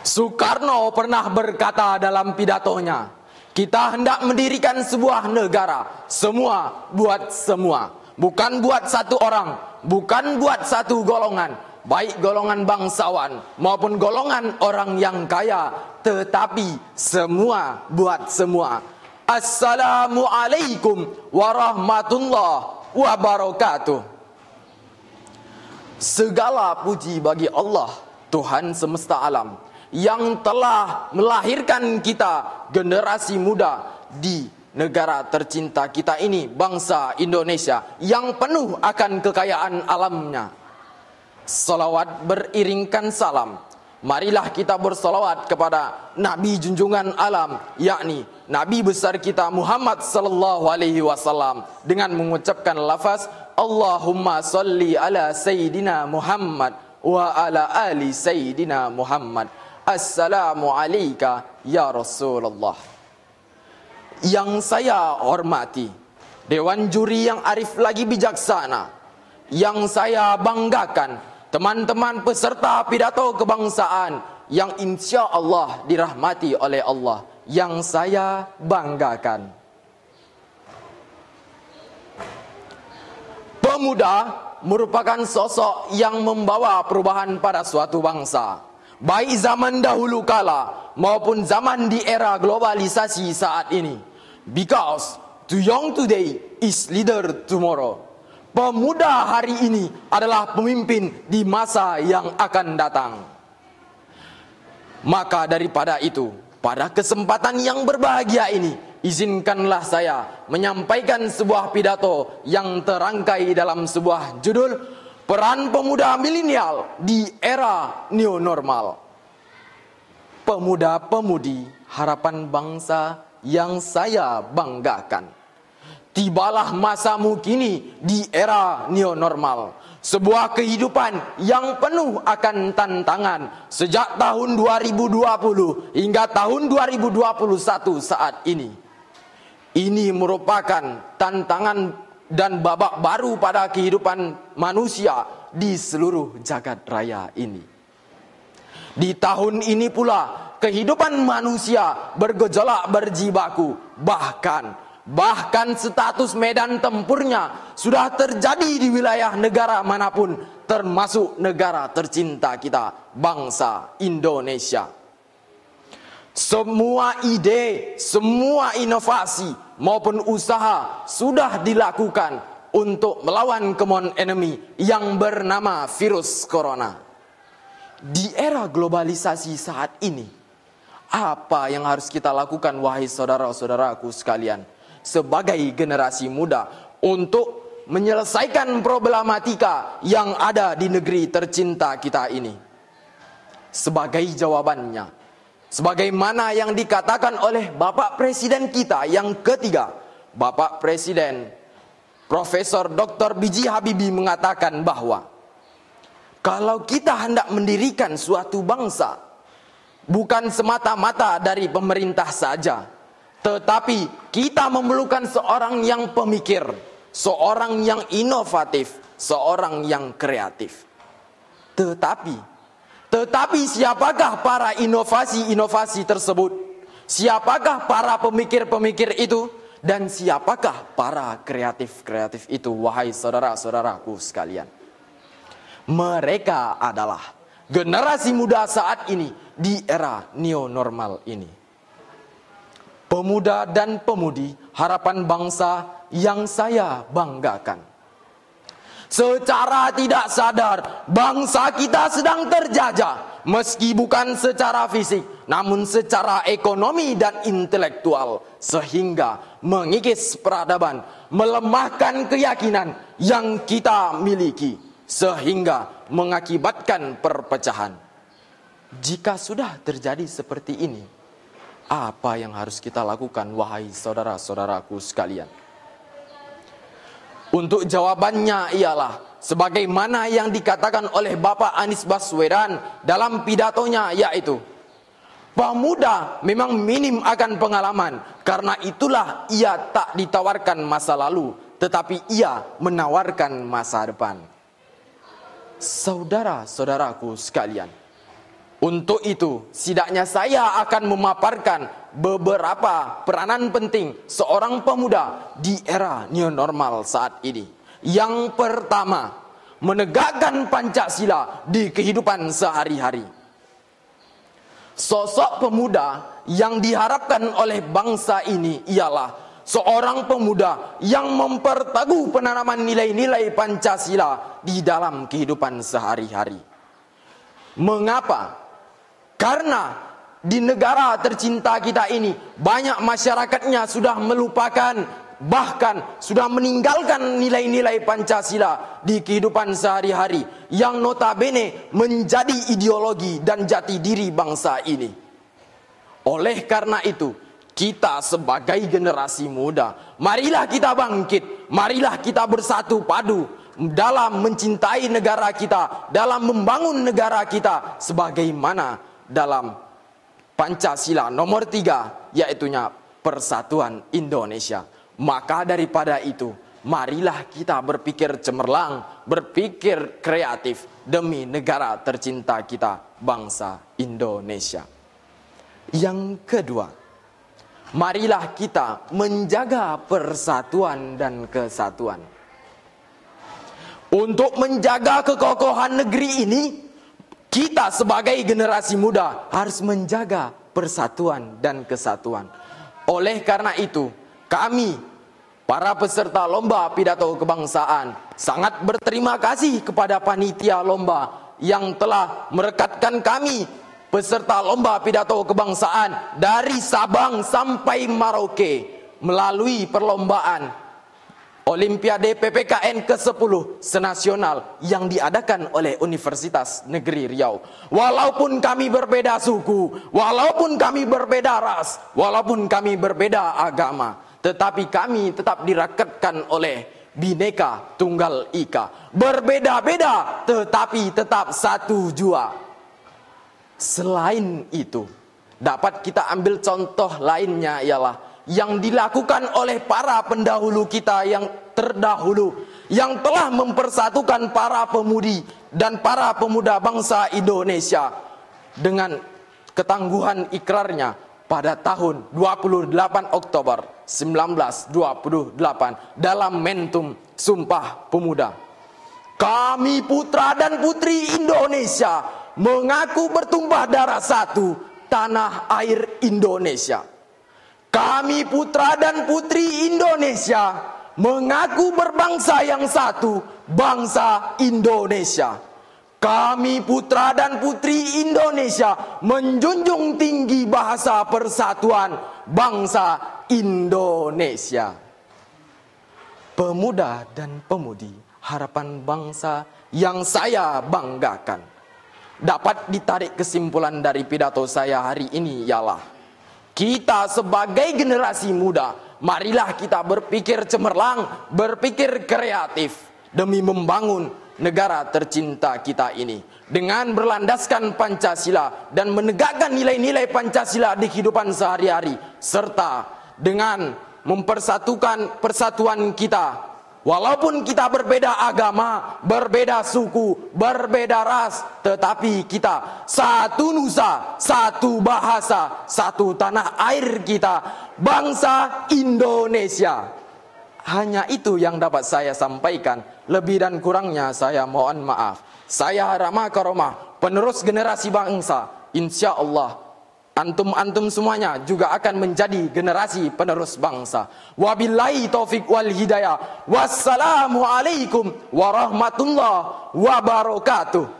Soekarno pernah berkata dalam pidatonya, kita hendak mendirikan sebuah negara, semua buat semua. Bukan buat satu orang, bukan buat satu golongan, baik golongan bangsawan maupun golongan orang yang kaya, tetapi semua buat semua. Assalamualaikum warahmatullahi wabarakatuh. Segala puji bagi Allah, Tuhan semesta alam, yang telah melahirkan kita, generasi muda di negara tercinta kita ini, bangsa Indonesia yang penuh akan kekayaan alamnya. Salawat beriringkan salam. Marilah kita bersalawat kepada Nabi junjungan alam, yakni Nabi besar kita Muhammad sallallahu alaihi wasallam, dengan mengucapkan lafaz Allahumma salli ala Sayyidina Muhammad wa ala ali Sayyidina Muhammad. Assalamu alayka ya Rasulullah. Yang saya hormati, Dewan Juri yang arif lagi bijaksana, yang saya banggakan, teman-teman peserta pidato kebangsaan yang insya Allah dirahmati oleh Allah, yang saya banggakan. Pemuda merupakan sosok yang membawa perubahan pada suatu bangsa, baik zaman dahulu kala maupun zaman di era globalisasi saat ini. Because the young today is leader tomorrow. Pemuda hari ini adalah pemimpin di masa yang akan datang. Maka daripada itu, pada kesempatan yang berbahagia ini, izinkanlah saya menyampaikan sebuah pidato yang terangkai dalam sebuah judul Peran Pemuda Milenial di Era New Normal. Pemuda-pemudi harapan bangsa yang saya banggakan, tibalah masamu kini di era New Normal, sebuah kehidupan yang penuh akan tantangan sejak tahun 2020 hingga tahun 2021 saat ini. Ini merupakan tantangan dan babak baru pada kehidupan manusia di seluruh jagat raya ini. Di tahun ini pula kehidupan manusia bergejolak berjibaku, bahkan status medan tempurnya sudah terjadi di wilayah negara manapun, termasuk negara tercinta kita, bangsa Indonesia. Semua ide, semua inovasi maupun usaha sudah dilakukan untuk melawan common enemy yang bernama virus corona. Di era globalisasi saat ini, apa yang harus kita lakukan, wahai saudara-saudaraku sekalian, sebagai generasi muda untuk menyelesaikan problematika yang ada di negeri tercinta kita ini? Sebagai jawabannya, sebagaimana yang dikatakan oleh Bapak Presiden kita yang ketiga, Bapak Presiden Profesor Dr. B.J. Habibie mengatakan bahwa kalau kita hendak mendirikan suatu bangsa, bukan semata-mata dari pemerintah saja, tetapi kita memerlukan seorang yang pemikir, seorang yang inovatif, seorang yang kreatif. Tetapi siapakah para inovasi-inovasi tersebut? Siapakah para pemikir-pemikir itu? Dan siapakah para kreatif-kreatif itu, wahai saudara-saudaraku sekalian? Mereka adalah generasi muda saat ini di era New Normal ini. Pemuda dan pemudi harapan bangsa yang saya banggakan. Secara tidak sadar, bangsa kita sedang terjajah, meski bukan secara fisik, namun secara ekonomi dan intelektual, sehingga mengikis peradaban, melemahkan keyakinan yang kita miliki, sehingga mengakibatkan perpecahan. Jika sudah terjadi seperti ini, apa yang harus kita lakukan, wahai saudara-saudaraku sekalian? Untuk jawabannya ialah sebagaimana yang dikatakan oleh Bapak Anies Baswedan dalam pidatonya, yaitu pemuda memang minim akan pengalaman, karena itulah ia tak ditawarkan masa lalu, tetapi ia menawarkan masa depan. Saudara-saudaraku sekalian, Untuk itu, setidaknya saya akan memaparkan beberapa peranan penting seorang pemuda di era new normal saat ini. Yang pertama, menegakkan Pancasila di kehidupan sehari-hari. Sosok pemuda yang diharapkan oleh bangsa ini ialah seorang pemuda yang memperteguh penanaman nilai-nilai Pancasila di dalam kehidupan sehari-hari. Mengapa? Karena di negara tercinta kita ini banyak masyarakatnya sudah melupakan, bahkan sudah meninggalkan nilai-nilai Pancasila di kehidupan sehari-hari yang notabene menjadi ideologi dan jati diri bangsa ini. Oleh karena itu, kita sebagai generasi muda, marilah kita bangkit, marilah kita bersatu padu dalam mencintai negara kita, dalam membangun negara kita sebagaimana dalam Pancasila nomor 3, yaitunya Persatuan Indonesia. Maka daripada itu, marilah kita berpikir cemerlang, berpikir kreatif demi negara tercinta kita, bangsa Indonesia. Yang kedua, marilah kita menjaga persatuan dan kesatuan. Untuk menjaga kekokohan negeri ini, kita sebagai generasi muda harus menjaga persatuan dan kesatuan. Oleh karena itu, kami, para peserta lomba pidato kebangsaan, sangat berterima kasih kepada panitia lomba yang telah merekatkan kami, peserta lomba pidato kebangsaan dari Sabang sampai Merauke melalui perlombaan Olimpiade PPKN ke-10 senasional yang diadakan oleh Universitas Negeri Riau. Walaupun kami berbeda suku, walaupun kami berbeda ras, walaupun kami berbeda agama, tetapi kami tetap dirakatkan oleh Bhinneka Tunggal Ika. Berbeda-beda tetapi tetap satu jua. Selain itu, dapat kita ambil contoh lainnya ialah yang dilakukan oleh para pendahulu kita yang terdahulu, yang telah mempersatukan para pemudi dan para pemuda bangsa Indonesia dengan ketangguhan ikrarnya pada tahun 28 Oktober 1928 dalam Mentum Sumpah Pemuda. Kami putra dan putri Indonesia mengaku bertumpah darah satu, tanah air Indonesia. Kami putra dan putri Indonesia mengaku berbangsa yang satu, bangsa Indonesia. Kami putra dan putri Indonesia menjunjung tinggi bahasa persatuan bangsa Indonesia. Pemuda dan pemudi harapan bangsa yang saya banggakan. Dapat ditarik kesimpulan dari pidato saya hari ini ialah kita sebagai generasi muda, marilah kita berpikir cemerlang, berpikir kreatif demi membangun negara tercinta kita ini dengan berlandaskan Pancasila dan menegakkan nilai-nilai Pancasila di kehidupan sehari-hari, serta dengan mempersatukan persatuan kita. Walaupun kita berbeda agama, berbeda suku, berbeda ras, tetapi kita satu nusa, satu bahasa, satu tanah air kita, bangsa Indonesia. Hanya itu yang dapat saya sampaikan. Lebih dan kurangnya saya mohon maaf. Saya Rama Karomah, penerus generasi bangsa. Insya Allah antum semuanya juga akan menjadi generasi penerus bangsa. Wabillahi taufik wal hidayah. Wassalamualaikum warahmatullahi wabarakatuh.